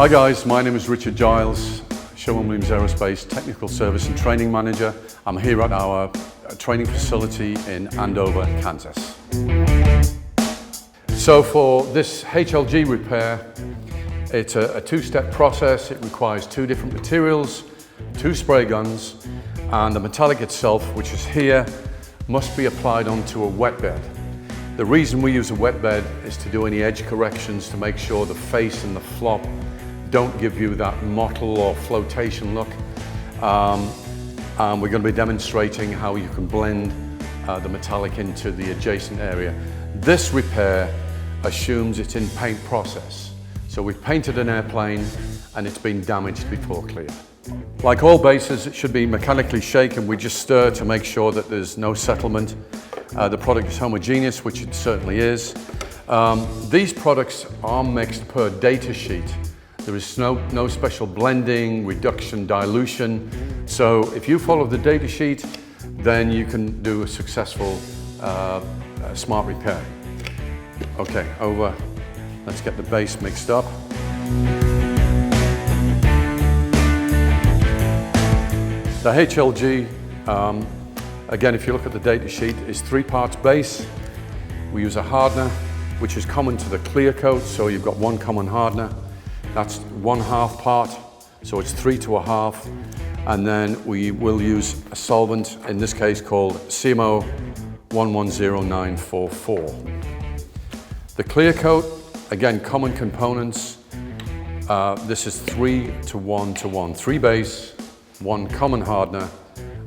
Hi guys, my name is Richard Giles, Sherwin-Williams Aerospace Technical Service and Training Manager. I'm here at our training facility in Andover, Kansas. So for this HLG repair, it's a two-step process. It requires two different materials, two spray guns, and the metallic itself, which is here, must be applied onto a wet bed. The reason we use a wet bed is to do any edge corrections to make sure the face and the flop don't give you that mottle or flotation look. And we're going to be demonstrating how you can blend the metallic into the adjacent area. This repair assumes it's in paint process. So we've painted an airplane and it's been damaged before clear. Like all bases, it should be mechanically shaken. We just stir to make sure that there's no settlement. The product is homogeneous, which it certainly is. These products are mixed per data sheet. There is no special blending, reduction, dilution. So if you follow the data sheet, then you can do a successful smart repair. Okay, over. Let's get the base mixed up. The HLG, again, if you look at the data sheet, is 3 parts base. We use a hardener, which is common to the clear coat, so you've got one common hardener. That's 1/2 part, so it's 3 to 1/2. And then we will use a solvent, in this case called CMO 110944. The clear coat, again, common components. This is 3 to 1 to 1. 3 base, 1 common hardener,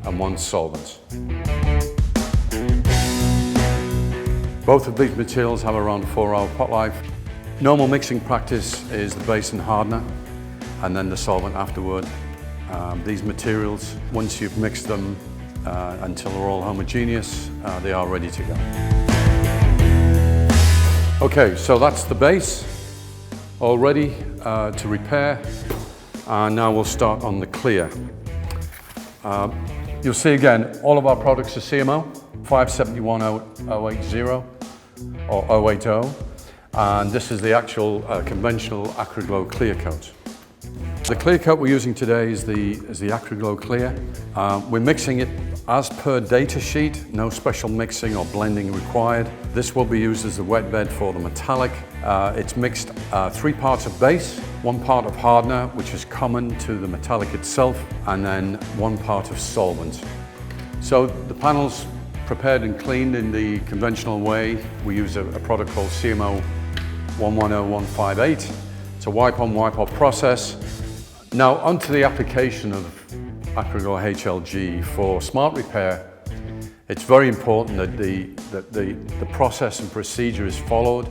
and 1 solvent. Both of these materials have around a 4-hour pot life. Normal mixing practice is the base and hardener, and then the solvent afterward. These materials, once you've mixed them until they're all homogeneous, they are ready to go. Okay, so that's the base, all ready to repair. And now we'll start on the clear. You'll see again, all of our products are CMO, 571080 or 080. And this is the actual conventional Acry Glo clear coat. The clear coat we're using today is the Acry Glo clear. We're mixing it as per data sheet, no special mixing or blending required. This will be used as the wet bed for the metallic. It's mixed 3 parts of base, 1 part of hardener, which is common to the metallic itself, and then 1 part of solvent. So the panel's prepared and cleaned in the conventional way. We use a product called CMO 110158. It's a wipe on, wipe off process. Now onto the application of Acry Glo HLG for smart repair. It's very important that the process and procedure is followed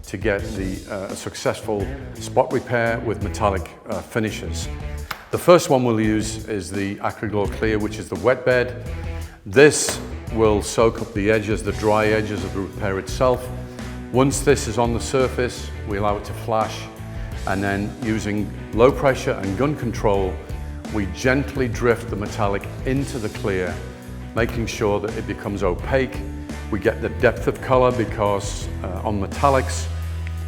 to get a successful spot repair with metallic finishes. The first one we'll use is the Acry Glo Clear, which is the wet bed. This will soak up the edges, the dry edges of the repair itself. Once this is on the surface, we allow it to flash, and then using low pressure and gun control, we gently drift the metallic into the clear, making sure that it becomes opaque. We get the depth of color because on metallics,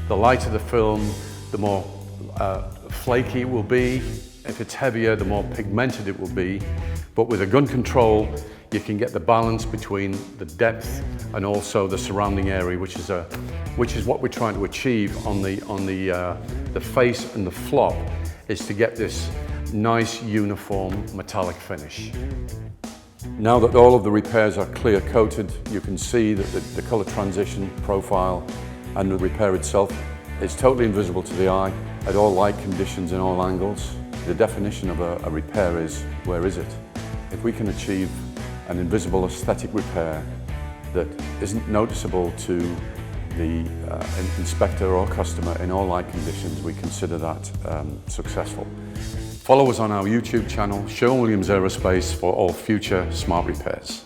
the lighter the film, the more flaky it will be. If it's heavier, the more pigmented it will be. But with a gun control, you can get the balance between the depth and also the surrounding area, which is what we're trying to achieve on the face and the flop, is to get this nice uniform metallic finish. Now that all of the repairs are clear coated, you can see that the color transition profile and the repair itself is totally invisible to the eye at all light conditions and all angles. The definition of a repair is, where is it? If we can achieve an invisible aesthetic repair that isn't noticeable to the inspector or customer in all light conditions, we consider that successful. Follow us on our YouTube channel, Sherwin-Williams Aerospace, for all future smart repairs.